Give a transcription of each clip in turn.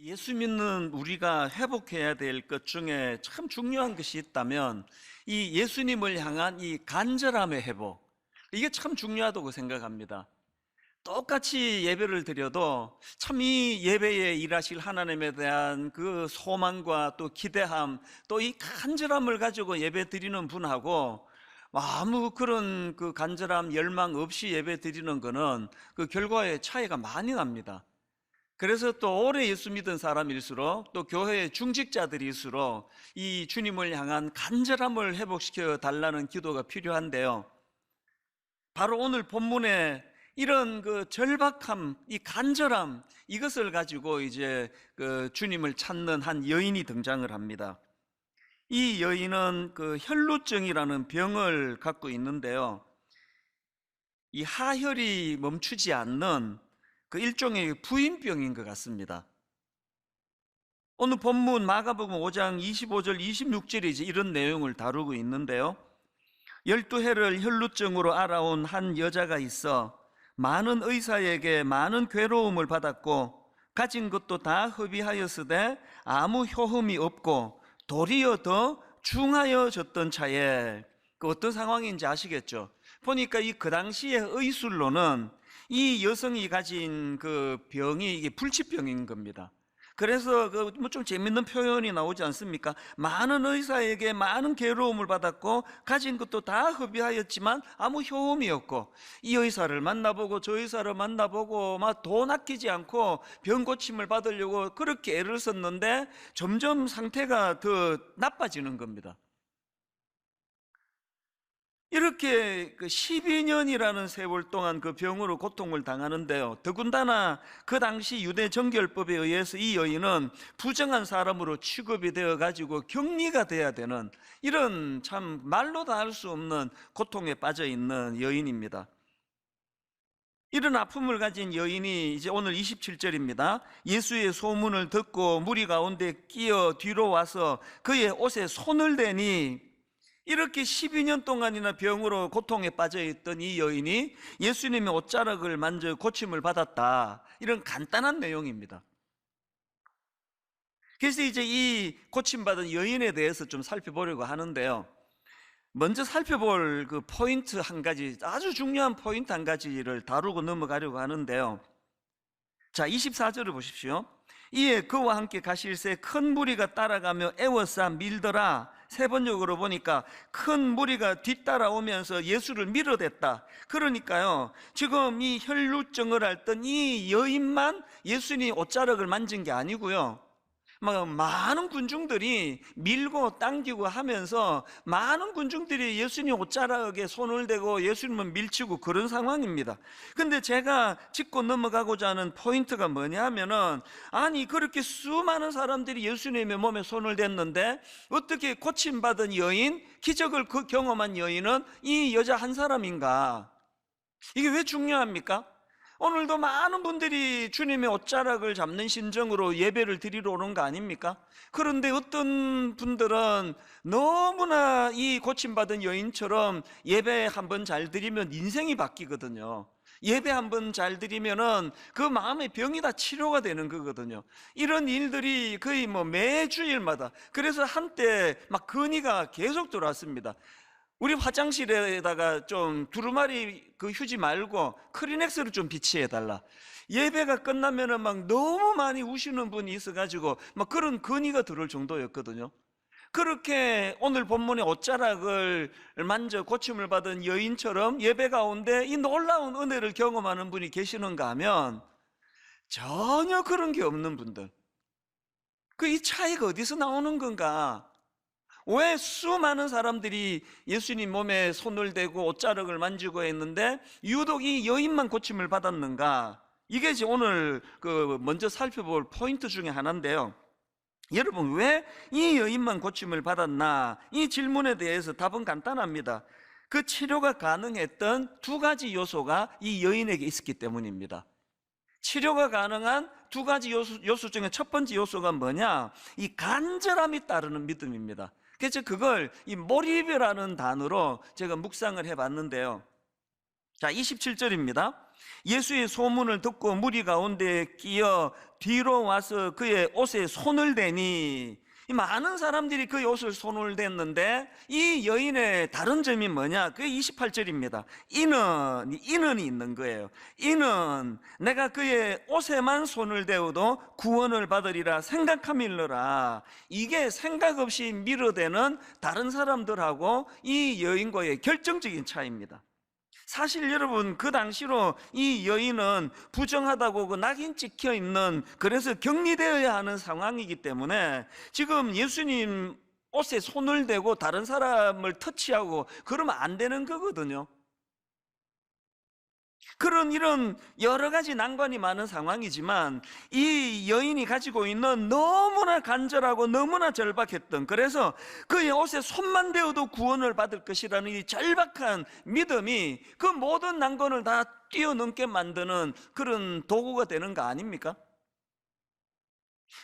예수 믿는 우리가 회복해야 될 것 중에 참 중요한 것이 있다면 이 예수님을 향한 이 간절함의 회복, 이게 참 중요하다고 생각합니다. 똑같이 예배를 드려도 참 이 예배에 일하실 하나님에 대한 그 소망과 또 기대함, 또 이 간절함을 가지고 예배 드리는 분하고 아무 그런 그 간절함, 열망 없이 예배 드리는 거는 그 결과의 차이가 많이 납니다. 그래서 또 오래 예수 믿은 사람일수록 또 교회의 중직자들일수록 이 주님을 향한 간절함을 회복시켜 달라는 기도가 필요한데요. 바로 오늘 본문에 이런 그 절박함, 이 간절함, 이것을 가지고 이제 그 주님을 찾는 한 여인이 등장을 합니다. 이 여인은 그 혈루증이라는 병을 갖고 있는데요. 이 하혈이 멈추지 않는 그 일종의 부인병인 것 같습니다. 오늘 본문 마가복음 5장 25절 26절이 이제 이런 내용을 다루고 있는데요. 12해를 혈루증으로 알아온 한 여자가 있어 많은 의사에게 많은 괴로움을 받았고 가진 것도 다 허비하였으되 아무 효험이 없고 도리어 더 중하여졌던 차에, 그 어떤 상황인지 아시겠죠? 보니까 그 당시의 의술로는 이 여성이 가진 그 병이 이게 불치병인 겁니다. 그래서 그 뭐 좀 재밌는 표현이 나오지 않습니까? 많은 의사에게 많은 괴로움을 받았고 가진 것도 다 허비하였지만 아무 효험이 없고, 이 의사를 만나보고 저 의사를 만나보고 막 돈 아끼지 않고 병 고침을 받으려고 그렇게 애를 썼는데 점점 상태가 더 나빠지는 겁니다. 이렇게 그 12년이라는 세월 동안 그 병으로 고통을 당하는데요. 더군다나 그 당시 유대 정결법에 의해서 이 여인은 부정한 사람으로 취급이 되어 가지고 격리가 돼야 되는, 이런 참 말로 다 할 수 없는 고통에 빠져 있는 여인입니다. 이런 아픔을 가진 여인이 이제 오늘 27절입니다. 예수의 소문을 듣고 무리 가운데 끼어 뒤로 와서 그의 옷에 손을 대니, 이렇게 12년 동안이나 병으로 고통에 빠져 있던 이 여인이 예수님의 옷자락을 만져 고침을 받았다, 이런 간단한 내용입니다. 그래서 이제 이 고침받은 여인에 대해서 좀 살펴보려고 하는데요. 먼저 살펴볼 그 포인트 한 가지, 아주 중요한 포인트 한 가지를 다루고 넘어가려고 하는데요. 자, 24절을 보십시오. 이에 그와 함께 가실새 큰 무리가 따라가며 애워싸 밀더라. 세 번역으로 보니까 큰 무리가 뒤따라오면서 예수를 밀어댔다. 그러니까요, 지금 이 혈루증을 앓던 이 여인만 예수님 옷자락을 만진 게 아니고요, 막 많은 군중들이 밀고 당기고 하면서 많은 군중들이 예수님 옷자락에 손을 대고 예수님을 밀치고 그런 상황입니다. 근데 제가 짚고 넘어가고자 하는 포인트가 뭐냐면은, 아니 그렇게 수많은 사람들이 예수님의 몸에 손을 댔는데 어떻게 고침받은 여인, 기적을 경험한 여인은 이 여자 한 사람인가? 이게 왜 중요합니까? 오늘도 많은 분들이 주님의 옷자락을 잡는 심정으로 예배를 드리러 오는 거 아닙니까? 그런데 어떤 분들은 너무나 이 고침받은 여인처럼 예배 한번 잘 드리면 인생이 바뀌거든요. 예배 한번 잘 드리면은 그 마음의 병이 다 치료가 되는 거거든요. 이런 일들이 거의 뭐 매주일마다, 그래서 한때 막 건의가 계속 들어왔습니다. 우리 화장실에다가 좀 두루마리 그 휴지 말고 크리넥스를 좀 비치해달라. 예배가 끝나면은 막 너무 많이 우시는 분이 있어가지고 막 그런 건의가 들어올 정도였거든요. 그렇게 오늘 본문의 옷자락을 만져 고침을 받은 여인처럼 예배 가운데 이 놀라운 은혜를 경험하는 분이 계시는가 하면 전혀 그런 게 없는 분들, 그 이 차이가 어디서 나오는 건가? 왜 수많은 사람들이 예수님 몸에 손을 대고 옷자락을 만지고 했는데 유독 이 여인만 고침을 받았는가? 이게 이제 오늘 그 먼저 살펴볼 포인트 중에 하나인데요. 여러분, 왜 이 여인만 고침을 받았나? 이 질문에 대해서 답은 간단합니다. 그 치료가 가능했던 두 가지 요소가 이 여인에게 있었기 때문입니다. 치료가 가능한 두 가지 요소 중에 첫 번째 요소가 뭐냐? 이 간절함이 따르는 믿음입니다. 그래서 그걸 이 몰입이라는 단어로 제가 묵상을 해봤는데요. 자, 27절입니다. 예수의 소문을 듣고 무리 가운데 끼어 뒤로 와서 그의 옷에 손을 대니, 이 많은 사람들이 그의 옷을 손을 댔는데 이 여인의 다른 점이 뭐냐? 그게 28절입니다. 이는 있는 거예요. 이는 내가 그의 옷에만 손을 대어도 구원을 받으리라 생각함일러라. 이게 생각 없이 밀어대는 다른 사람들하고 이 여인과의 결정적인 차이입니다. 사실 여러분, 그 당시로 이 여인은 부정하다고 그 낙인 찍혀 있는, 그래서 격리되어야 하는 상황이기 때문에 지금 예수님 옷에 손을 대고 다른 사람을 터치하고 그러면 안 되는 거거든요. 그런 이런 여러 가지 난관이 많은 상황이지만 이 여인이 가지고 있는 너무나 간절하고 너무나 절박했던, 그래서 그의 옷에 손만 대어도 구원을 받을 것이라는 이 절박한 믿음이 그 모든 난관을 다 뛰어넘게 만드는 그런 도구가 되는 거 아닙니까?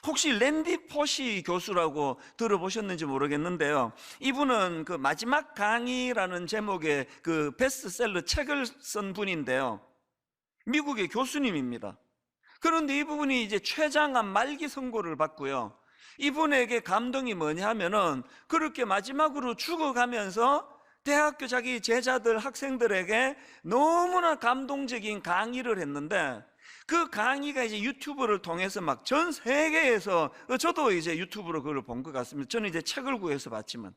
혹시 랜디 포시 교수라고 들어보셨는지 모르겠는데요, 이분은 그 마지막 강의라는 제목의 그 베스트셀러 책을 쓴 분인데요, 미국의 교수님입니다. 그런데 이분이 이제 췌장암 말기 선고를 받고요, 이분에게 감동이 뭐냐 하면은 그렇게 마지막으로 죽어가면서 대학교 자기 제자들 학생들에게 너무나 감동적인 강의를 했는데, 그 강의가 이제 유튜브를 통해서 막 전 세계에서, 저도 이제 유튜브로 그걸 본 것 같습니다. 저는 이제 책을 구해서 봤지만.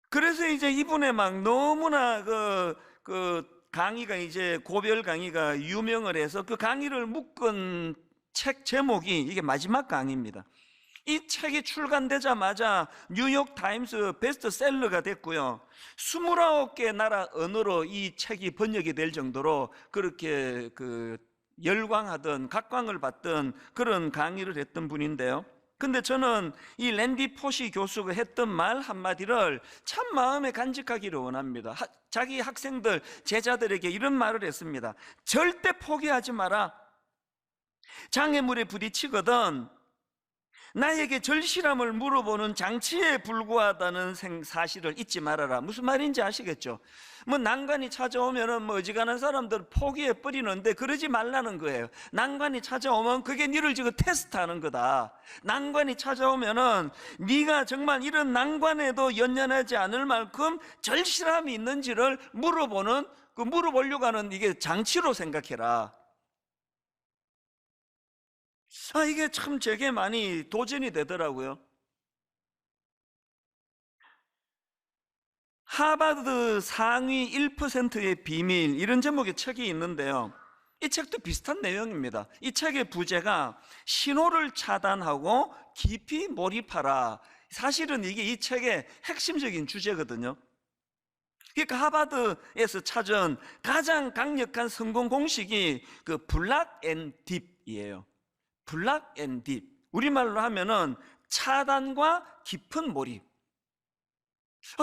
그래서 이제 이분의 막 너무나 그 강의가 이제 고별 강의가 유명을 해서 그 강의를 묶은 책 제목이 이게 마지막 강의입니다. 이 책이 출간되자마자 뉴욕 타임스 베스트셀러가 됐고요, 29개 나라 언어로 이 책이 번역이 될 정도로 그렇게 그 열광하던, 각광을 받던 그런 강의를 했던 분인데요, 근데 저는 이 랜디 포시 교수가 했던 말 한마디를 참 마음에 간직하기를 원합니다. 자기 학생들, 제자들에게 이런 말을 했습니다. 절대 포기하지 마라. 장애물에 부딪히거든 나에게 절실함을 물어보는 장치에 불과하다는 사실을 잊지 말아라. 무슨 말인지 아시겠죠? 뭐 난관이 찾아오면은 뭐 어지간한 사람들 포기해 버리는데 그러지 말라는 거예요. 난관이 찾아오면 그게 너를 지금 테스트하는 거다. 난관이 찾아오면은 네가 정말 이런 난관에도 연연하지 않을 만큼 절실함이 있는지를 물어보는, 그 물어보려고 하는 이게 장치로 생각해라. 이게 참 제게 많이 도전이 되더라고요. 하버드 상위 1%의 비밀, 이런 제목의 책이 있는데요, 이 책도 비슷한 내용입니다. 이 책의 부제가 신호를 차단하고 깊이 몰입하라. 사실은 이게 이 책의 핵심적인 주제거든요. 그러니까 하버드에서 찾은 가장 강력한 성공 공식이 그 블락 앤 딥이에요. 블락 앤 딥, 우리말로 하면은 차단과 깊은 몰입.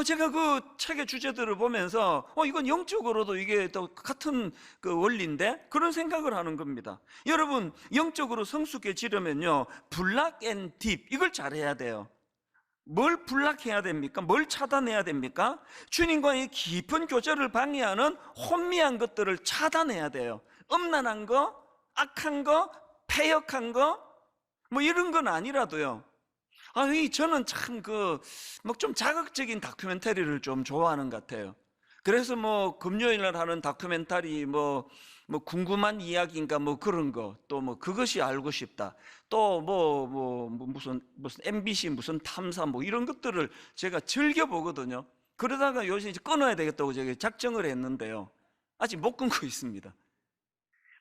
제가 그 책의 주제들을 보면서 이건 영적으로도 이게 또 같은 그 원리인데, 그런 생각을 하는 겁니다. 여러분, 영적으로 성숙해지려면요, 블락 앤 딥, 이걸 잘해야 돼요. 뭘 블락해야 됩니까? 뭘 차단해야 됩니까? 주님과의 깊은 교제를 방해하는 혼미한 것들을 차단해야 돼요. 음란한 거, 악한 거, 패역한 거, 뭐 이런 건 아니라도요. 저는 참 뭐 좀 자극적인 다큐멘터리를 좀 좋아하는 것 같아요. 그래서 뭐 금요일날 하는 다큐멘터리 뭐 궁금한 이야기인가 뭐 그런 거, 또 뭐 그것이 알고 싶다, 또 무슨 MBC 무슨 탐사 뭐 이런 것들을 제가 즐겨 보거든요. 그러다가 요새 이제 끊어야 되겠다고 제가 작정을 했는데요, 아직 못 끊고 있습니다.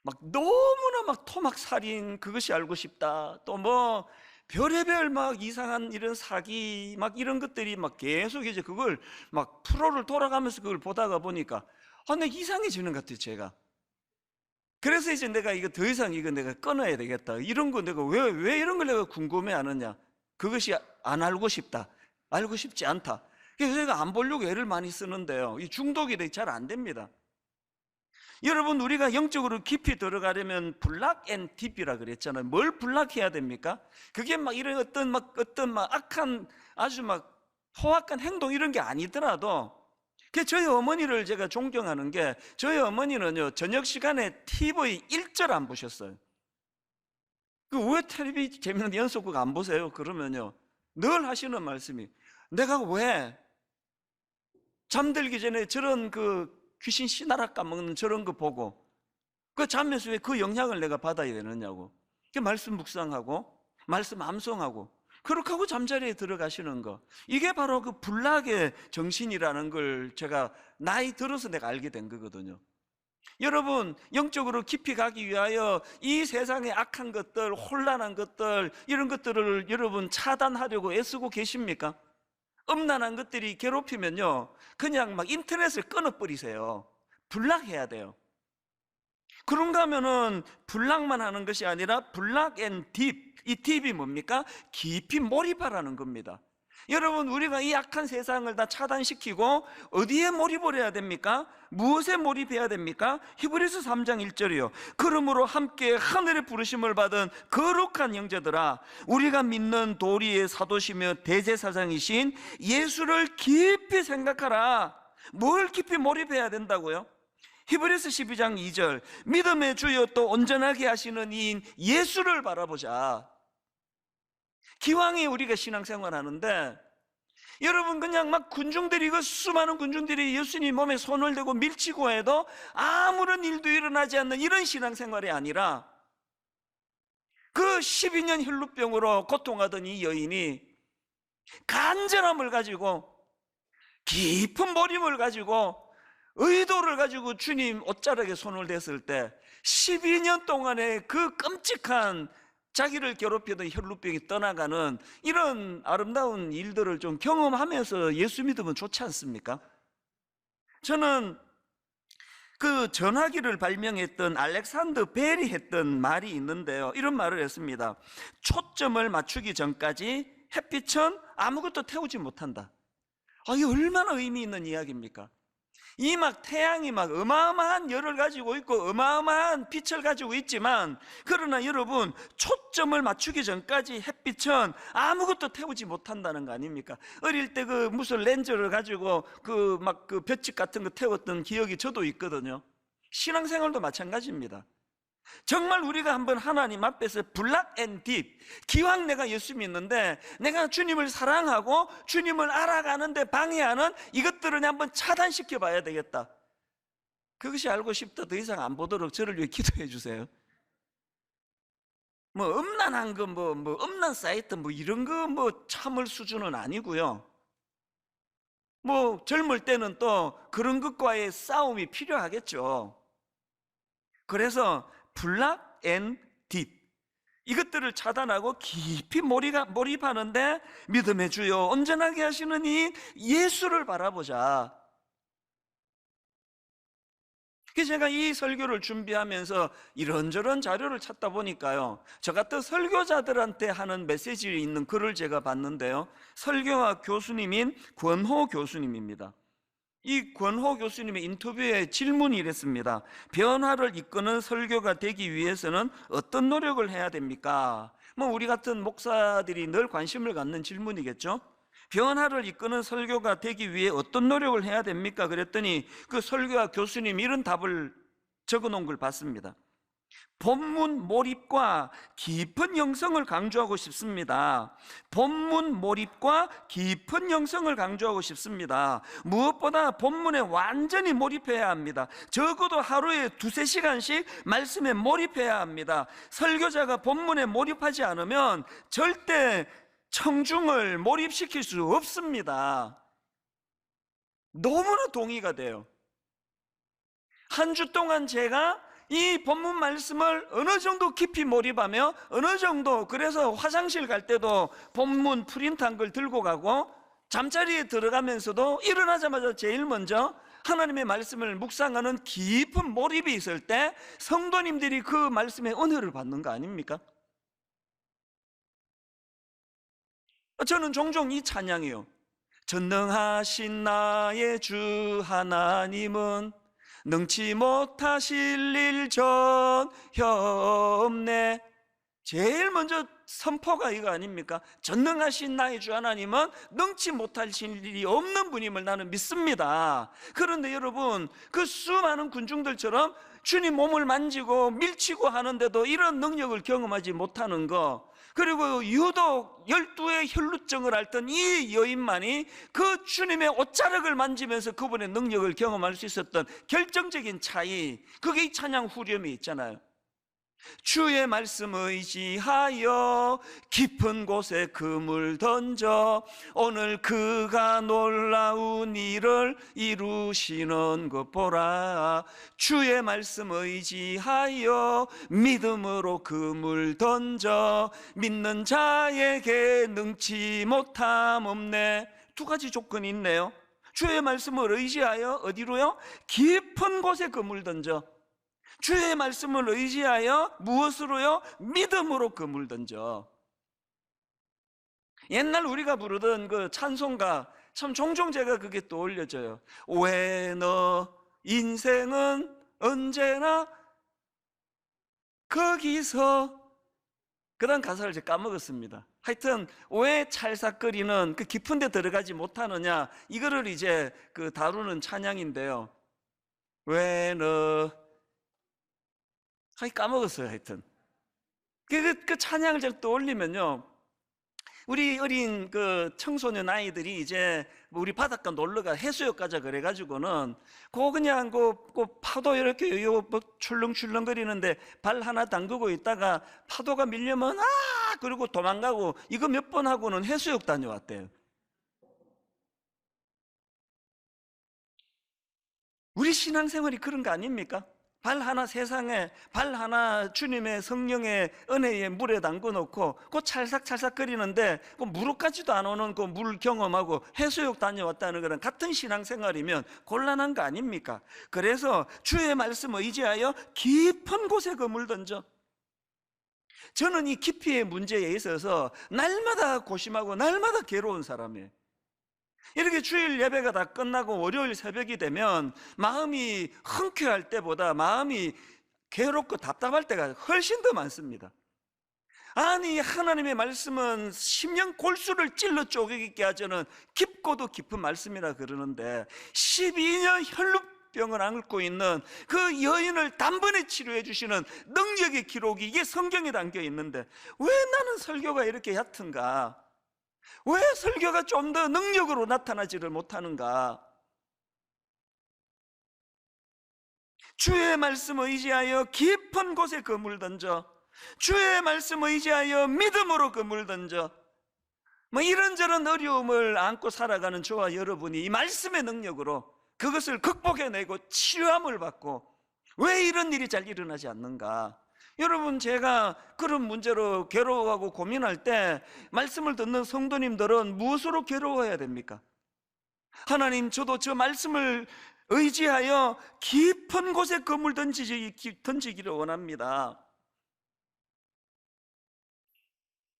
막 너무나 막 토막 살인, 그것이 알고 싶다, 또 뭐 별의별 막 이상한 이런 사기 막 이런 것들이 막 계속 이제 그걸 막 프로를 돌아가면서 그걸 보다가 보니까 내가 이상해지는 것 같아요, 제가. 그래서 이제 내가 이거 더 이상 이거 내가 끊어야 되겠다. 이런 거 내가 왜 이런 걸 내가 궁금해 하느냐? 그것이 안 알고 싶다. 알고 싶지 않다. 그래서 제가 안 보려고 애를 많이 쓰는데요, 이 중독이 잘 안 됩니다. 여러분, 우리가 영적으로 깊이 들어가려면 블락 앤 딥이라 그랬잖아요. 뭘 블락해야 됩니까? 그게 막 이런 어떤 막 악한, 아주 막 포악한 행동 이런 게 아니더라도 저희 어머니를 제가 존경하는 게, 저희 어머니는요 저녁 시간에 TV 1절 안 보셨어요. 왜 텔레비 재밌는 연속극 안 보세요? 그러면요 늘 하시는 말씀이, 내가 왜 잠들기 전에 저런 귀신 씨나락 까먹는 저런 거 보고 자면서 왜 그 영향을 내가 받아야 되느냐고. 말씀 묵상하고 말씀 암송하고 그렇게 하고 잠자리에 들어가시는 거, 이게 바로 불락의 정신이라는 걸 제가 나이 들어서 내가 알게 된 거거든요. 여러분, 영적으로 깊이 가기 위하여 이 세상의 악한 것들, 혼란한 것들, 이런 것들을 여러분 차단하려고 애쓰고 계십니까? 음란한 것들이 괴롭히면요 그냥 막 인터넷을 끊어버리세요. 블락해야 돼요. 그런가 하면은 블락만 하는 것이 아니라 블락 앤 딥, 이 딥이 뭡니까? 깊이 몰입하라는 겁니다. 여러분, 우리가 이 악한 세상을 다 차단시키고 어디에 몰입을 해야 됩니까? 무엇에 몰입해야 됩니까? 히브리서 3장 1절이요 그러므로 함께 하늘의 부르심을 받은 거룩한 형제들아, 우리가 믿는 도리의 사도시며 대제사장이신 예수를 깊이 생각하라. 뭘 깊이 몰입해야 된다고요? 히브리서 12장 2절 믿음의 주여 또 온전하게 하시는 이인 예수를 바라보자. 기왕에 우리가 신앙생활 하는데 여러분, 그냥 막 군중들이, 수많은 군중들이 예수님 몸에 손을 대고 밀치고 해도 아무런 일도 일어나지 않는 이런 신앙생활이 아니라, 12년 혈루병으로 고통하던 이 여인이 간절함을 가지고, 깊은 몰입을 가지고, 의도를 가지고 주님 옷자락에 손을 댔을 때 12년 동안의 그 끔찍한 자기를 괴롭히던 혈루병이 떠나가는 이런 아름다운 일들을 좀 경험하면서 예수 믿으면 좋지 않습니까? 저는 전화기를 발명했던 알렉산더 벨이 했던 말이 있는데요, 이런 말을 했습니다. 초점을 맞추기 전까지 햇빛은 아무것도 태우지 못한다. 이게 얼마나 의미 있는 이야기입니까? 이 태양이 어마어마한 열을 가지고 있고 어마어마한 빛을 가지고 있지만, 그러나 여러분, 초점을 맞추기 전까지 햇빛은 아무것도 태우지 못한다는 거 아닙니까? 어릴 때 무슨 렌즈를 가지고 볏짚 같은 거 태웠던 기억이 저도 있거든요. 신앙생활도 마찬가지입니다. 정말 우리가 한번 하나님 앞에서 블락 앤 딥, 기왕 내가 예수 믿는데 내가 주님을 사랑하고 주님을 알아가는데 방해하는 이것들을 한번 차단시켜 봐야 되겠다. 그것이 알고 싶다. 더 이상 안 보도록 저를 위해 기도해 주세요. 음란한 거, 음란 사이트 이런 거 참을 수준은 아니고요. 젊을 때는 또 그런 것과의 싸움이 필요하겠죠. 그래서 블락 앤 딥, 이것들을 차단하고 깊이 몰입하는데 믿음의 주여 온전하게 하시는 이 예수를 바라보자. 그래서 제가 이 설교를 준비하면서 이런저런 자료를 찾다 보니까요, 저 같은 설교자들한테 하는 메시지에 있는 글을 제가 봤는데요, 설교학 교수님인 권호 교수님입니다. 이 권호 교수님의 인터뷰에 질문이 이랬습니다. 변화를 이끄는 설교가 되기 위해서는 어떤 노력을 해야 됩니까? 우리 같은 목사들이 늘 관심을 갖는 질문이겠죠. 변화를 이끄는 설교가 되기 위해 어떤 노력을 해야 됩니까? 그랬더니 그 설교학 교수님이 이런 답을 적어놓은 걸 봤습니다. 본문 몰입과 깊은 영성을 강조하고 싶습니다. 본문 몰입과 깊은 영성을 강조하고 싶습니다. 무엇보다 본문에 완전히 몰입해야 합니다. 적어도 하루에 2-3시간씩 말씀에 몰입해야 합니다. 설교자가 본문에 몰입하지 않으면 절대 청중을 몰입시킬 수 없습니다. 너무나 동의가 돼요. 한 주 동안 제가 이 본문 말씀을 어느 정도 깊이 몰입하며 어느 정도, 그래서 화장실 갈 때도 본문 프린트한 걸 들고 가고 잠자리에 들어가면서도 일어나자마자 제일 먼저 하나님의 말씀을 묵상하는 깊은 몰입이 있을 때 성도님들이 그 말씀의 은혜를 받는 거 아닙니까? 저는 종종 이 찬양이요, 전능하신 나의 주 하나님은 능치 못하실 일 전혀 없네. 제일 먼저 선포가 이거 아닙니까? 전능하신 나의 주 하나님은 능치 못하실 일이 없는 분임을 나는 믿습니다. 그런데 여러분, 그 수많은 군중들처럼 주님 몸을 만지고 밀치고 하는데도 이런 능력을 경험하지 못하는 거, 그리고 유독 12의 혈루증을 앓던 이 여인만이 그 주님의 옷자락을 만지면서 그분의 능력을 경험할 수 있었던 결정적인 차이, 그게 이 찬양 후렴이 있잖아요. 주의 말씀 의지하여 깊은 곳에 그물 던져 오늘 그가 놀라운 일을 이루시는 것 보라. 주의 말씀 의지하여 믿음으로 그물 던져 믿는 자에게 능치 못함 없네. 두 가지 조건이 있네요. 주의 말씀을 의지하여 어디로요? 깊은 곳에 그물 던져. 주의 말씀을 의지하여 무엇으로요? 믿음으로 그물 던져. 옛날 우리가 부르던 그 찬송가, 참 종종 제가 그게 떠올려져요. 왜 너 인생은 언제나 거기서, 그 다음 가사를 제가 까먹었습니다. 하여튼 왜 찰싹거리는 그 깊은 데 들어가지 못하느냐, 이거를 이제 그 다루는 찬양인데요. 왜 너, 까먹었어요. 하여튼 그 찬양을 제가 떠올리면요, 우리 어린 그 청소년 아이들이 이제 우리 바닷가 놀러가 해수욕 가자 그래가지고는 그냥 그 파도 이렇게 요 출렁출렁거리는데 발 하나 담그고 있다가 파도가 밀려면 그리고 도망가고, 이거 몇 번 하고는 해수욕 다녀왔대요. 우리 신앙생활이 그런 거 아닙니까? 발 하나 세상에, 발 하나 주님의 성령의 은혜에 물에 담궈 놓고 그 찰싹찰싹 거리는데 그 무릎까지도 안 오는 그 물 경험하고 해수욕 다녀왔다는 거랑 같은 신앙생활이면 곤란한 거 아닙니까? 그래서 주의 말씀 의지하여 깊은 곳에 그물 던져. 저는 이 깊이의 문제에 있어서 날마다 고심하고 날마다 괴로운 사람이에요. 이렇게 주일 예배가 다 끝나고 월요일 새벽이 되면 마음이 흔쾌할 때보다 마음이 괴롭고 답답할 때가 훨씬 더 많습니다. 아니, 하나님의 말씀은 심령 골수를 찔러 쪼개게 하자는 깊고도 깊은 말씀이라 그러는데 12년 혈루병을 앓고 있는 그 여인을 단번에 치료해 주시는 능력의 기록이 이게 성경에 담겨 있는데 왜 나는 설교가 이렇게 얕은가? 왜 설교가 좀 더 능력으로 나타나지를 못하는가? 주의 말씀 의지하여 깊은 곳에 그물 던져, 주의 말씀 의지하여 믿음으로 그물 던져. 이런저런 어려움을 안고 살아가는 저와 여러분이 이 말씀의 능력으로 그것을 극복해내고 치유함을 받고, 왜 이런 일이 잘 일어나지 않는가? 여러분, 제가 그런 문제로 괴로워하고 고민할 때 말씀을 듣는 성도님들은 무엇으로 괴로워해야 됩니까? 하나님, 저도 저 말씀을 의지하여 깊은 곳에 그물 던지기를 원합니다.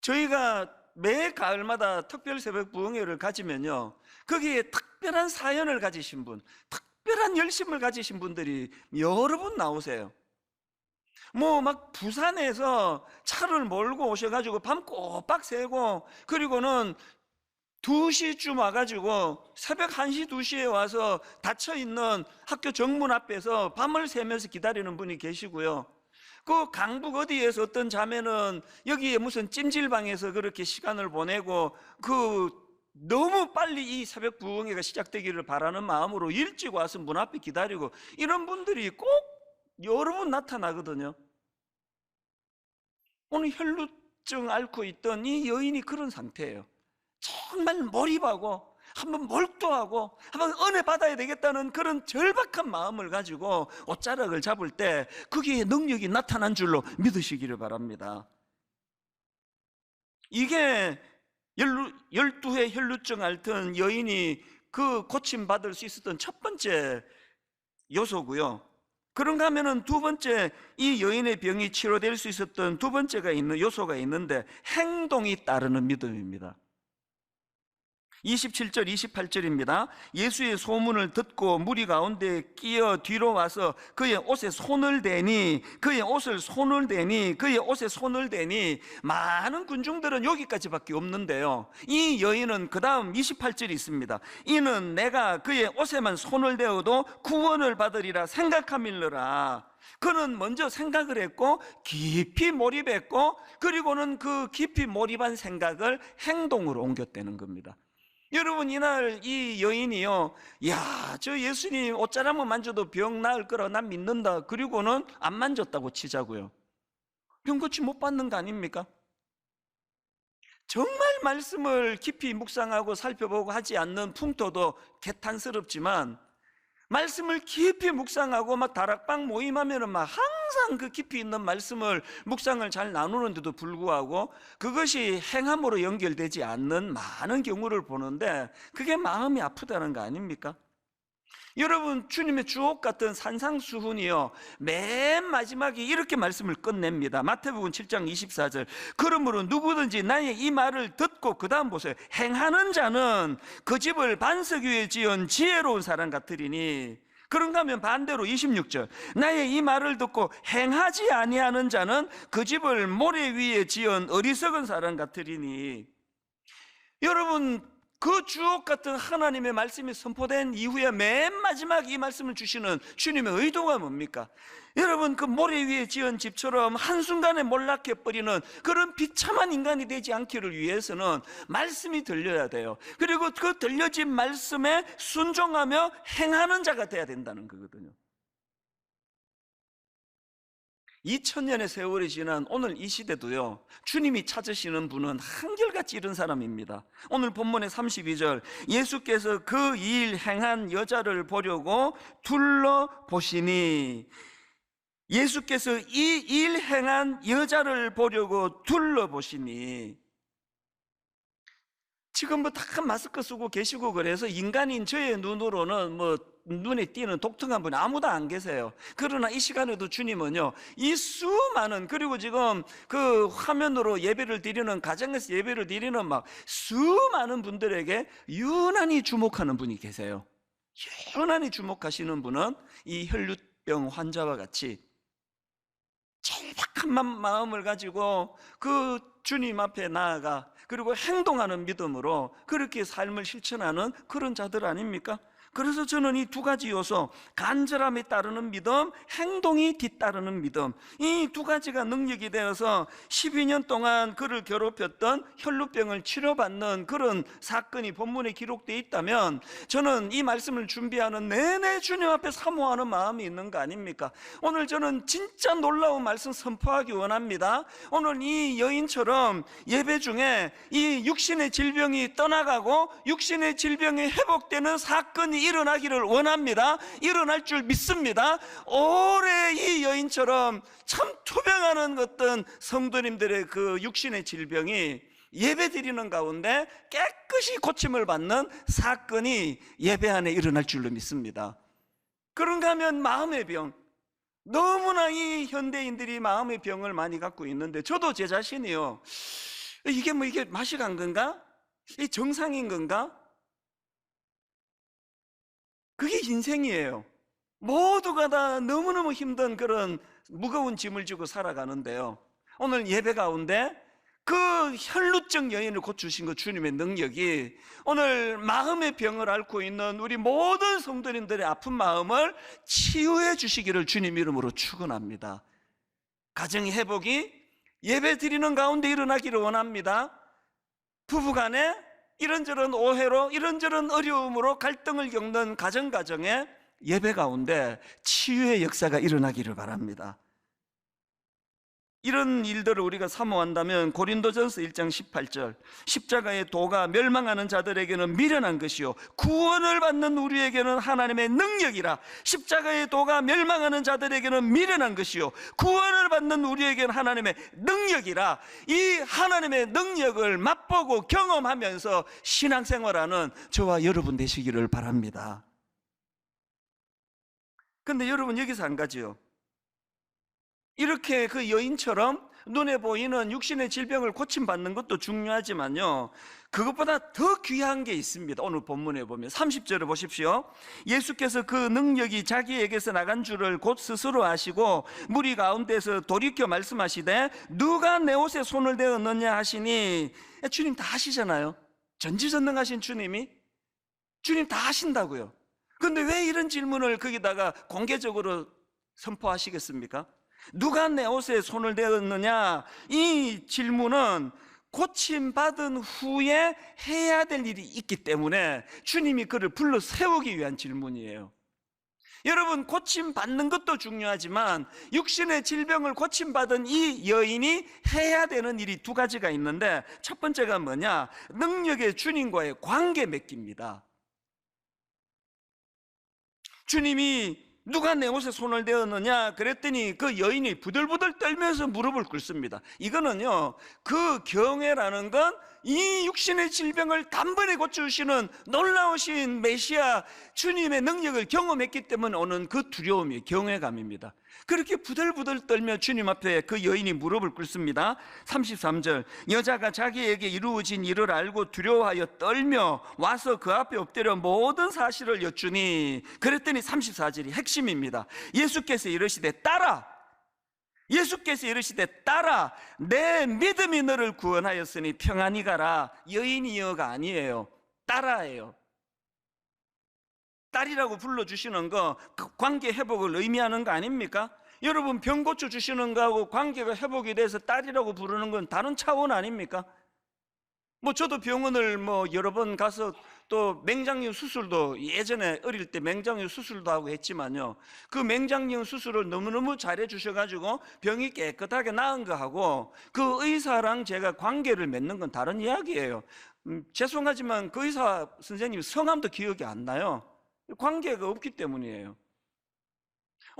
저희가 매 가을마다 특별 새벽 부흥회를 가지면요, 거기에 특별한 사연을 가지신 분, 특별한 열심을 가지신 분들이 여러 분 나오세요. 막 부산에서 차를 몰고 오셔가지고 밤 꼬박 새고, 그리고는 2시쯤 와가지고 새벽 1시, 2시에 와서 닫혀있는 학교 정문 앞에서 밤을 새면서 기다리는 분이 계시고요. 그 강북 어디에서 어떤 자매는 여기에 무슨 찜질방에서 그렇게 시간을 보내고, 너무 빨리 이 새벽 부흥회가 시작되기를 바라는 마음으로 일찍 와서 문 앞에 기다리고, 이런 분들이 꼭 여러 분 나타나거든요. 오늘 혈루증 앓고 있던 이 여인이 그런 상태예요. 정말 몰입하고 한번 몰두하고 한번 은혜 받아야 되겠다는 그런 절박한 마음을 가지고 옷자락을 잡을 때 거기에 능력이 나타난 줄로 믿으시기를 바랍니다. 이게 12회 혈루증 앓던 여인이 그 고침받을 수 있었던 첫 번째 요소고요. 그런가 하면은 두 번째, 이 여인의 병이 치료될 수 있었던 두 번째가 있는 요소가 있는데, 행동이 따르는 믿음입니다. 27절 28절입니다. 예수의 소문을 듣고 무리 가운데 끼어 뒤로 와서 그의 옷에 손을 대니 그의 옷에 손을 대니 많은 군중들은 여기까지밖에 없는데요, 이 여인은 그 다음 28절이 있습니다. 이는 내가 그의 옷에만 손을 대어도 구원을 받으리라 생각함일러라. 그는 먼저 생각을 했고 깊이 몰입했고, 그리고는 그 깊이 몰입한 생각을 행동으로 옮겼다는 겁니다. 여러분, 이날 이 여인이요, 야, 저 예수님 옷자락만 만져도 병 나을 거라 난 믿는다, 그리고는 안 만졌다고 치자고요. 병 고침 못 받는 거 아닙니까? 정말 말씀을 깊이 묵상하고 살펴보고 하지 않는 풍토도 개탄스럽지만, 말씀을 깊이 묵상하고 막 다락방 모임하면은 막 항상 그 깊이 있는 말씀을 묵상을 잘 나누는데도 불구하고 그것이 행함으로 연결되지 않는 많은 경우를 보는데, 그게 마음이 아프다는 거 아닙니까? 여러분, 주님의 주옥 같은 산상수훈이요, 맨 마지막에 이렇게 말씀을 끝냅니다. 마태복음 7장 24절. 그러므로 누구든지 나의 이 말을 듣고, 그 다음 보세요, 행하는 자는 그 집을 반석 위에 지은 지혜로운 사람 같으리니. 그런가 하면 반대로 26절. 나의 이 말을 듣고 행하지 아니하는 자는 그 집을 모래 위에 지은 어리석은 사람 같으리니. 여러분, 그 주옥 같은 하나님의 말씀이 선포된 이후에 맨 마지막 이 말씀을 주시는 주님의 의도가 뭡니까? 여러분, 그 모래 위에 지은 집처럼 한순간에 몰락해버리는 그런 비참한 인간이 되지 않기를 위해서는 말씀이 들려야 돼요. 그리고 그 들려진 말씀에 순종하며 행하는 자가 돼야 된다는 거거든요. 2000년의 세월이 지난 오늘 이 시대도요, 주님이 찾으시는 분은 한결같이 이런 사람입니다. 오늘 본문의 32절, 예수께서 그 일 행한 여자를 보려고 둘러보시니. 예수께서 이 일 행한 여자를 보려고 둘러보시니. 지금 뭐 다 마스크 쓰고 계시고 그래서 인간인 저의 눈으로는 뭐 눈에 띄는 독특한 분이 아무도 안 계세요. 그러나 이 시간에도 주님은요, 이 수많은, 그리고 지금 그 화면으로 예배를 드리는, 가정에서 예배를 드리는 막 수많은 분들에게 유난히 주목하는 분이 계세요. 유난히 주목하시는 분은 이 혈루병 환자와 같이 절박한 마음을 가지고 그 주님 앞에 나아가, 그리고 행동하는 믿음으로 그렇게 삶을 실천하는 그런 자들 아닙니까? 그래서 저는 이 두 가지 요소, 간절함에 따르는 믿음, 행동이 뒤따르는 믿음, 이 두 가지가 능력이 되어서 12년 동안 그를 괴롭혔던 혈루병을 치료받는 그런 사건이 본문에 기록되어 있다면, 저는 이 말씀을 준비하는 내내 주님 앞에 사모하는 마음이 있는 거 아닙니까? 오늘 저는 진짜 놀라운 말씀 선포하기 원합니다. 오늘 이 여인처럼 예배 중에 이 육신의 질병이 떠나가고 육신의 질병이 회복되는 사건이 일어나기를 원합니다. 일어날 줄 믿습니다. 올해 이 여인처럼 참 투병하는 어떤 성도님들의 그 육신의 질병이 예배 드리는 가운데 깨끗이 고침을 받는 사건이 예배 안에 일어날 줄로 믿습니다. 그런가 하면 마음의 병, 너무나 이 현대인들이 마음의 병을 많이 갖고 있는데, 저도 제 자신이요, 이게 뭐 이게 맛이 간 건가? 이 정상인 건가? 그게 인생이에요. 모두가 다 너무너무 힘든 그런 무거운 짐을 지고 살아가는데요, 오늘 예배 가운데 그 혈루증 여인을 고치신 그 주님의 능력이 오늘 마음의 병을 앓고 있는 우리 모든 성도님들의 아픈 마음을 치유해 주시기를 주님 이름으로 축원합니다. 가정의 회복이 예배 드리는 가운데 일어나기를 원합니다. 부부간에 이런저런 오해로, 이런저런 어려움으로 갈등을 겪는 가정에 예배 가운데 치유의 역사가 일어나기를 바랍니다. 이런 일들을 우리가 사모한다면 고린도전서 1장 18절, 십자가의 도가 멸망하는 자들에게는 미련한 것이요 구원을 받는 우리에게는 하나님의 능력이라. 십자가의 도가 멸망하는 자들에게는 미련한 것이요 구원을 받는 우리에게는 하나님의 능력이라. 이 하나님의 능력을 맛보고 경험하면서 신앙생활하는 저와 여러분 되시기를 바랍니다. 근데 여러분, 여기서 한 가지요, 이렇게 그 여인처럼 눈에 보이는 육신의 질병을 고침받는 것도 중요하지만요, 그것보다 더 귀한 게 있습니다. 오늘 본문에 보면 30절을 보십시오. 예수께서 그 능력이 자기에게서 나간 줄을 곧 스스로 아시고 무리 가운데서 돌이켜 말씀하시되 누가 내 옷에 손을 대었느냐 하시니, 주님 다 하시잖아요. 전지전능하신 주님이, 주님 다 하신다고요. 그런데 왜 이런 질문을 거기다가 공개적으로 선포하시겠습니까? 누가 내 옷에 손을 대었느냐, 이 질문은 고침받은 후에 해야 될 일이 있기 때문에 주님이 그를 불러 세우기 위한 질문이에요. 여러분, 고침받는 것도 중요하지만 육신의 질병을 고침받은 이 여인이 해야 되는 일이 두 가지가 있는데, 첫 번째가 뭐냐? 능력의 주님과의 관계 맺기입니다. 주님이 누가 내 옷에 손을 대었느냐 그랬더니 그 여인이 부들부들 떨면서 무릎을 꿇습니다. 이거는요, 그 경외라는 건 이 육신의 질병을 단번에 고쳐주시는 놀라우신 메시아 주님의 능력을 경험했기 때문에 오는 그 두려움이 경외감입니다. 그렇게 부들부들 떨며 주님 앞에 그 여인이 무릎을 꿇습니다. 33절, 여자가 자기에게 이루어진 일을 알고 두려워하여 떨며 와서 그 앞에 엎드려 모든 사실을 여쭈니, 그랬더니 34절이 핵심입니다. 예수께서 이르시되 따라, 예수께서 이르시되 따라, 내 믿음이 너를 구원하였으니 평안히 가라. 여인이여가 아니에요, 따라예요. 딸이라고 불러주시는 거 그 관계 회복을 의미하는 거 아닙니까? 여러분, 병 고쳐주시는 거하고 관계가 회복이 돼서 딸이라고 부르는 건 다른 차원 아닙니까? 저도 병원을 여러 번 가서 또 맹장염 수술도 예전에 어릴 때 맹장염 수술도 하고 했지만요, 그 맹장염 수술을 너무너무 잘해 주셔가지고 병이 깨끗하게 나은 거하고 그 의사랑 제가 관계를 맺는 건 다른 이야기예요. 죄송하지만 그 의사 선생님 성함도 기억이 안 나요. 관계가 없기 때문이에요.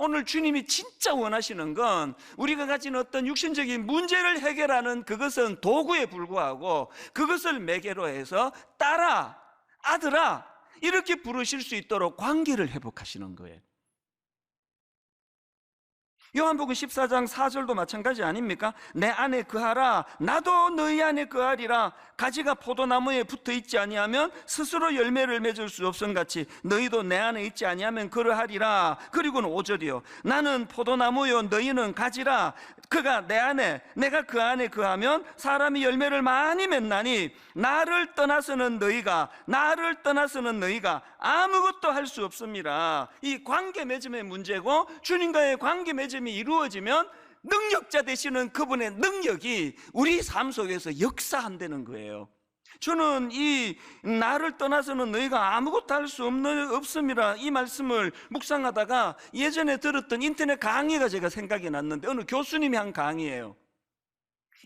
오늘 주님이 진짜 원하시는 건 우리가 가진 어떤 육신적인 문제를 해결하는 그것은 도구에 불과하고, 그것을 매개로 해서 딸아, 아들아 이렇게 부르실 수 있도록 관계를 회복하시는 거예요. 요한복음 14장 4절도 마찬가지 아닙니까? 내 안에 거하라, 나도 너희 안에 거하리라. 가지가 포도나무에 붙어 있지 아니하면 스스로 열매를 맺을 수 없음같이 너희도 내 안에 있지 아니하면 그러하리라. 그리고는 5절이요, 나는 포도나무요 너희는 가지라. 그가 내 안에, 내가 그 안에 거하면 사람이 열매를 많이 맺나니 나를 떠나서는 너희가 아무것도 할 수 없습니다. 이 관계 맺음의 문제고, 주님과의 관계 맺음이 이루어지면 능력자 되시는 그분의 능력이 우리 삶 속에서 역사한다는 거예요. 저는 이 나를 떠나서는 너희가 아무것도 할 수 없습니다, 이 말씀을 묵상하다가 예전에 들었던 인터넷 강의가 제가 생각이 났는데, 어느 교수님이 한 강의예요.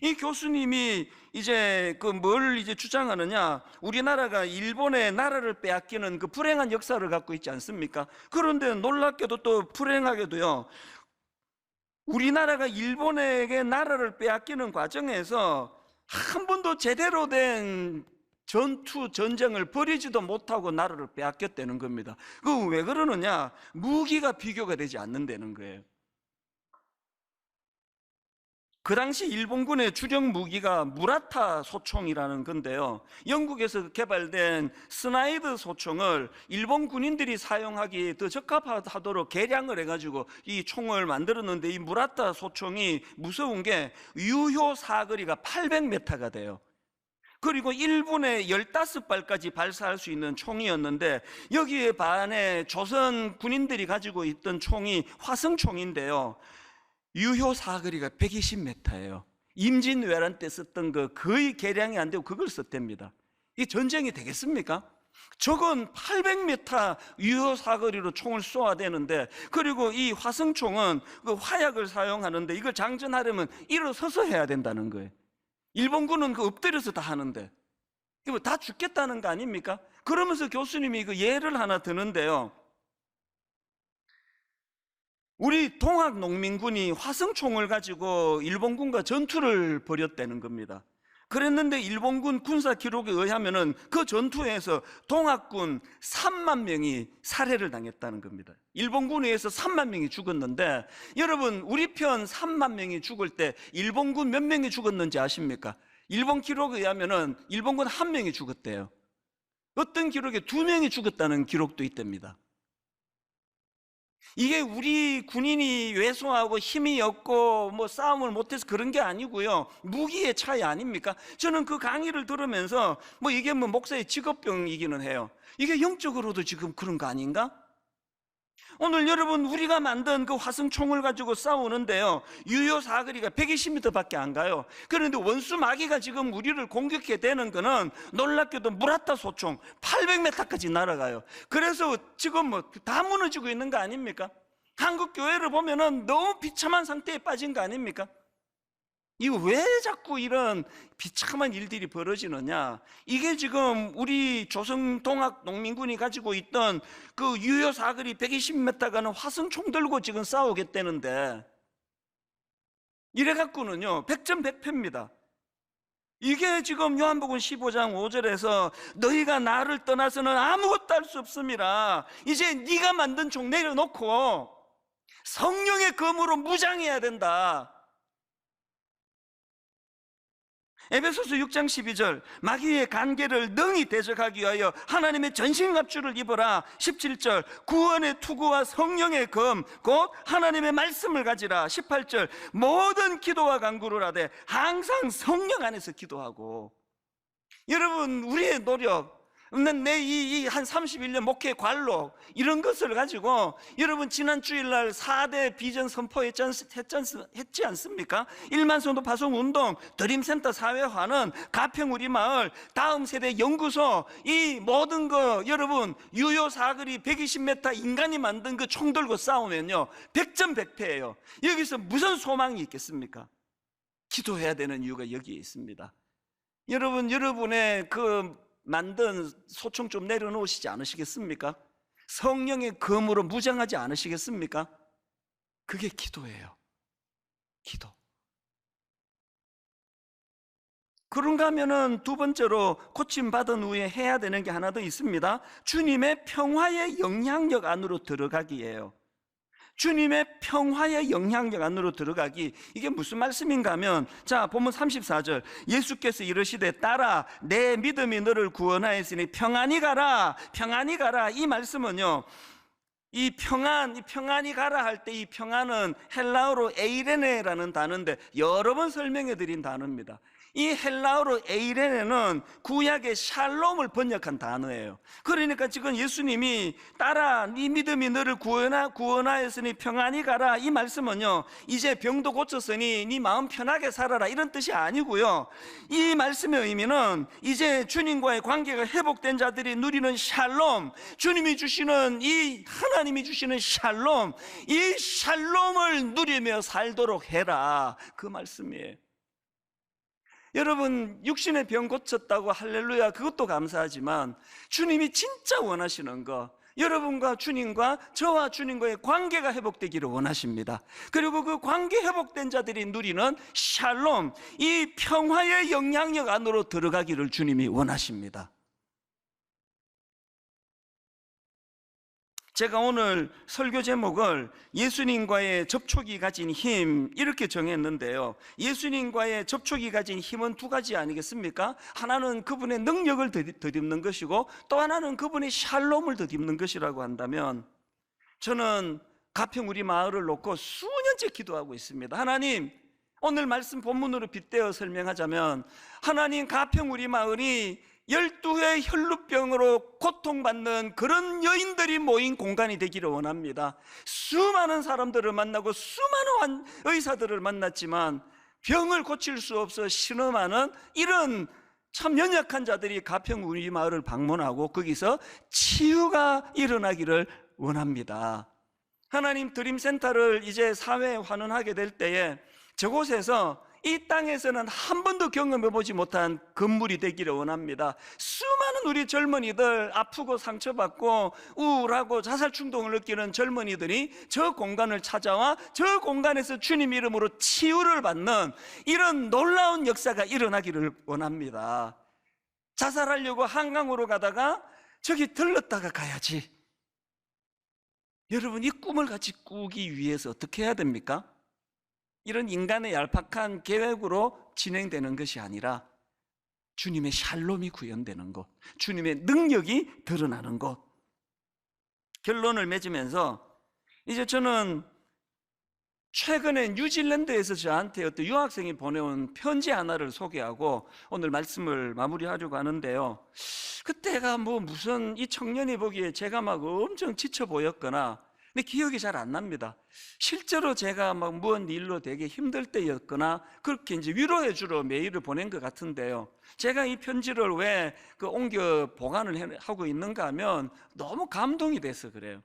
이 교수님이 이제 뭘 주장하느냐, 우리나라가 일본의 나라를 빼앗기는 그 불행한 역사를 갖고 있지 않습니까? 그런데 놀랍게도 또 불행하게도요, 우리나라가 일본에게 나라를 빼앗기는 과정에서 한 번도 제대로 된 전쟁을 벌이지도 못하고 나라를 빼앗겼다는 겁니다. 그 왜 그러느냐? 무기가 비교가 되지 않는다는 거예요. 그 당시 일본군의 주력 무기가 무라타 소총이라는 건데요, 영국에서 개발된 스나이드 소총을 일본 군인들이 사용하기에 더 적합하도록 개량을 해가지고 이 총을 만들었는데, 이 무라타 소총이 무서운 게 유효 사거리가 800m가 돼요. 그리고 1분에 15발까지 발사할 수 있는 총이었는데, 여기에 반해 조선 군인들이 가지고 있던 총이 화성총인데요, 유효 사거리가 120m예요. 임진왜란 때 썼던 거 거의 개량이 안 되고 그걸 썼답니다. 이 전쟁이 되겠습니까? 저건 800m 유효 사거리로 총을 쏘아야 되는데, 그리고 이 화성총은 그 화약을 사용하는데 이걸 장전하려면 일어서서 해야 된다는 거예요. 일본군은 엎드려서 다 하는데 이거 다 죽겠다는 거 아닙니까? 그러면서 교수님이 그 예를 하나 드는데요, 우리 동학 농민군이 화성총을 가지고 일본군과 전투를 벌였다는 겁니다. 그랬는데 일본군 군사 기록에 의하면은 그 전투에서 동학군 3만 명이 살해를 당했다는 겁니다. 일본군에 의해서 3만 명이 죽었는데, 여러분 우리 편 3만 명이 죽을 때 일본군 몇 명이 죽었는지 아십니까? 일본 기록에 의하면은 일본군 1명이 죽었대요. 어떤 기록에 2명이 죽었다는 기록도 있답니다. 이게 우리 군인이 왜소하고 힘이 없고 뭐 싸움을 못해서 그런 게 아니고요, 무기의 차이 아닙니까? 저는 그 강의를 들으면서 뭐 이게 뭐 목사의 직업병이기는 해요. 이게 영적으로도 지금 그런 거 아닌가? 오늘 여러분 우리가 만든 그 화승총을 가지고 싸우는데요, 유효 사거리가 120m 밖에 안 가요. 그런데 원수 마귀가 지금 우리를 공격해 대는 거는 놀랍게도 무라타 소총 800m까지 날아가요. 그래서 지금 뭐 다 무너지고 있는 거 아닙니까? 한국 교회를 보면은 너무 비참한 상태에 빠진 거 아닙니까? 이거 왜 자꾸 이런 비참한 일들이 벌어지느냐? 이게 지금 우리 조선동학 농민군이 가지고 있던 그 유효 사거리 120m 가는 화승총 들고 지금 싸우겠다는데, 이래갖고는요 100점 100패입니다. 이게 지금 요한복음 15장 5절에서 너희가 나를 떠나서는 아무것도 할 수 없음이라, 이제 네가 만든 총 내려놓고 성령의 검으로 무장해야 된다. 에베소서 6장 12절 마귀의 간계를 능히 대적하기 위하여 하나님의 전신갑주를 입어라. 17절 구원의 투구와 성령의 검 곧 하나님의 말씀을 가지라. 18절 모든 기도와 간구를 하되 항상 성령 안에서 기도하고. 여러분 우리의 노력, 내 한 31년 목회 관록 이런 것을 가지고 여러분 지난 주일날 4대 비전 선포했지 않습니까? 1만 성도 파송 운동, 드림센터 사회화는 가평 우리 마을, 다음 세대 연구소, 이 모든 거 여러분 유효 사거리 120m 인간이 만든 그 총 들고 싸우면요 100점 100패예요. 여기서 무슨 소망이 있겠습니까? 기도해야 되는 이유가 여기에 있습니다. 여러분 여러분의 그 만든 소총 좀 내려놓으시지 않으시겠습니까? 성령의 검으로 무장하지 않으시겠습니까? 그게 기도예요. 기도. 그런가 하면은 두 번째로 고침받은 후에 해야 되는 게 하나 더 있습니다. 주님의 평화의 영향력 안으로 들어가기예요. 주님의 평화의 영향력 안으로 들어가기. 이게 무슨 말씀인가 하면, 자 본문 34절 예수께서 이르시되 딸아 내 믿음이 너를 구원하였으니 평안히 가라. 평안히 가라. 이 말씀은요, 이 평안히 가라 할 때 이 평안은 헬라어로 에이레네라는 단어인데 여러 번 설명해 드린 단어입니다. 이 헬라어로 에이레네는 구약의 샬롬을 번역한 단어예요. 그러니까 지금 예수님이 딸아 네 믿음이 너를 구원하였으니 평안히 가라, 이 말씀은요 이제 병도 고쳤으니 네 마음 편하게 살아라 이런 뜻이 아니고요, 이 말씀의 의미는 이제 주님과의 관계가 회복된 자들이 누리는 샬롬, 주님이 주시는 이 하나님이 주시는 샬롬, 이 샬롬을 누리며 살도록 해라, 그 말씀이에요. 여러분 육신의 병 고쳤다고 할렐루야, 그것도 감사하지만 주님이 진짜 원하시는 거, 여러분과 주님과 저와 주님과의 관계가 회복되기를 원하십니다. 그리고 그 관계 회복된 자들이 누리는 샬롬, 이 평화의 영향력 안으로 들어가기를 주님이 원하십니다. 제가 오늘 설교 제목을 예수님과의 접촉이 가진 힘 이렇게 정했는데요, 예수님과의 접촉이 가진 힘은 두 가지 아니겠습니까? 하나는 그분의 능력을 덧입는 것이고 또 하나는 그분의 샬롬을 덧입는 것이라고 한다면, 저는 가평 우리 마을을 놓고 수년째 기도하고 있습니다. 하나님, 오늘 말씀 본문으로 빗대어 설명하자면, 하나님 가평 우리 마을이 12회 혈루병으로 고통받는 그런 여인들이 모인 공간이 되기를 원합니다. 수많은 사람들을 만나고 수많은 의사들을 만났지만 병을 고칠 수 없어 신음하는 이런 참 연약한 자들이 가평 우리 마을을 방문하고 거기서 치유가 일어나기를 원합니다. 하나님, 드림센터를 이제 사회에 환원하게 될 때에 저곳에서 이 땅에서는 한 번도 경험해보지 못한 건물이 되기를 원합니다. 수많은 우리 젊은이들, 아프고 상처받고 우울하고 자살 충동을 느끼는 젊은이들이 저 공간을 찾아와 저 공간에서 주님 이름으로 치유를 받는 이런 놀라운 역사가 일어나기를 원합니다. 자살하려고 한강으로 가다가 저기 들렀다가 가야지. 여러분, 이 꿈을 같이 꾸기 위해서 어떻게 해야 됩니까? 이런 인간의 얄팍한 계획으로 진행되는 것이 아니라 주님의 샬롬이 구현되는 것, 주님의 능력이 드러나는 것. 결론을 맺으면서 이제 저는 최근에 뉴질랜드에서 저한테 어떤 유학생이 보내온 편지 하나를 소개하고 오늘 말씀을 마무리하려고 하는데요. 그때가 무슨 이 청년이 보기에 제가 막 엄청 지쳐 보였거나, 근데 기억이 잘 안 납니다. 실제로 제가 막 무언 일로 되게 힘들 때였거나 그렇게 이제 위로해 주러 메일을 보낸 것 같은데요. 제가 이 편지를 왜 옮겨 보관을 하고 있는가 하면 너무 감동이 돼서 그래요.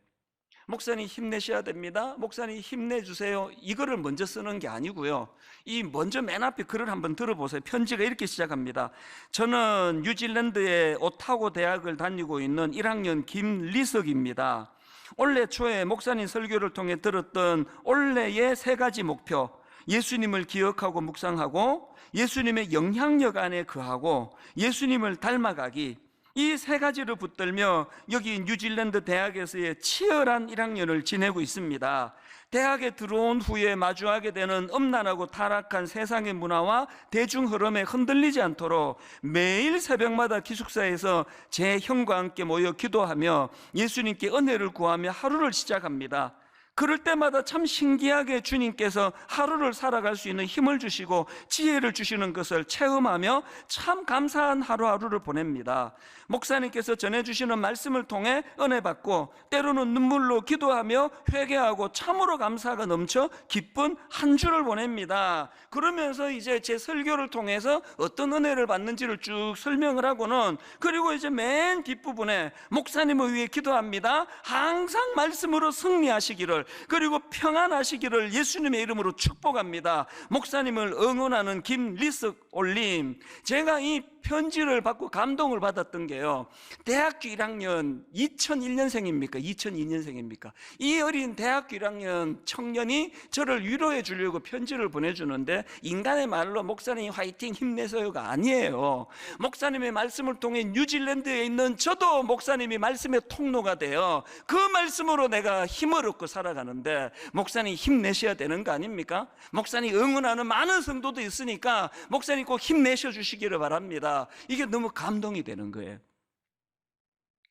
목사님 힘내셔야 됩니다. 목사님 힘내주세요. 이거를 먼저 쓰는 게 아니고요. 이 먼저 맨 앞에 글을 한번 들어보세요. 편지가 이렇게 시작합니다. 저는 뉴질랜드의 오타고 대학을 다니고 있는 1학년 김리석입니다. 올해 초에 목사님 설교를 통해 들었던 올해의 3가지 목표, 예수님을 기억하고 묵상하고 예수님의 영향력 안에 거하고 예수님을 닮아가기, 이 3가지를 붙들며 여기 뉴질랜드 대학에서의 치열한 1학년을 지내고 있습니다. 대학에 들어온 후에 마주하게 되는 음란하고 타락한 세상의 문화와 대중 흐름에 흔들리지 않도록 매일 새벽마다 기숙사에서 제 형과 함께 모여 기도하며 예수님께 은혜를 구하며 하루를 시작합니다. 그럴 때마다 참 신기하게 주님께서 하루를 살아갈 수 있는 힘을 주시고 지혜를 주시는 것을 체험하며 참 감사한 하루하루를 보냅니다. 목사님께서 전해주시는 말씀을 통해 은혜 받고 때로는 눈물로 기도하며 회개하고 참으로 감사가 넘쳐 기쁜 한 주를 보냅니다. 그러면서 이제 제 설교를 통해서 어떤 은혜를 받는지를 쭉 설명을 하고는, 그리고 이제 맨 뒷부분에 목사님을 위해 기도합니다. 항상 말씀으로 승리하시기를, 그리고 평안하시기를 예수님의 이름으로 축복합니다. 목사님을 응원하는 김리석 올림. 제가 이 편지를 받고 감동을 받았던 게요, 대학교 1학년 2001년생입니까? 2002년생입니까? 이 어린 대학교 1학년 청년이 저를 위로해 주려고 편지를 보내주는데, 인간의 말로 목사님 화이팅 힘내세요가 아니에요. 목사님의 말씀을 통해 뉴질랜드에 있는 저도 목사님이 말씀의 통로가 돼요. 그 말씀으로 내가 힘을 얻고 살아가는데 목사님 힘내셔야 되는 거 아닙니까? 목사님 응원하는 많은 성도도 있으니까 목사님 꼭 힘내셔 주시기를 바랍니다. 이게 너무 감동이 되는 거예요.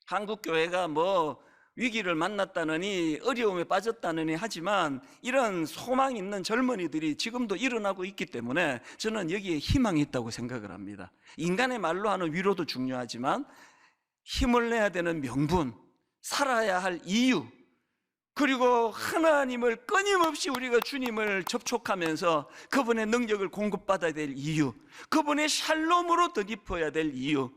한국 교회가 위기를 만났다느니 어려움에 빠졌다느니 하지만 이런 소망 있는 젊은이들이 지금도 일어나고 있기 때문에 저는 여기에 희망이 있다고 생각을 합니다. 인간의 말로 하는 위로도 중요하지만 힘을 내야 되는 명분, 살아야 할 이유, 그리고 하나님을 끊임없이 우리가 주님을 접촉하면서 그분의 능력을 공급받아야 될 이유, 그분의 샬롬으로 덧입어야 될 이유,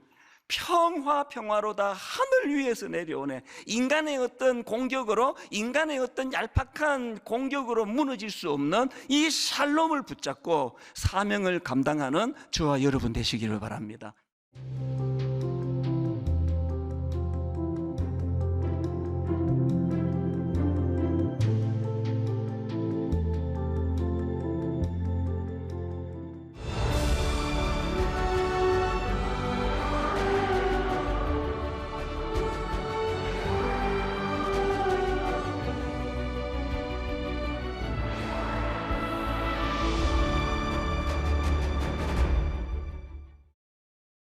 평화로다 하늘 위에서 내려오네. 인간의 어떤 공격으로, 인간의 어떤 얄팍한 공격으로 무너질 수 없는 이 샬롬을 붙잡고 사명을 감당하는 저와 여러분 되시기를 바랍니다.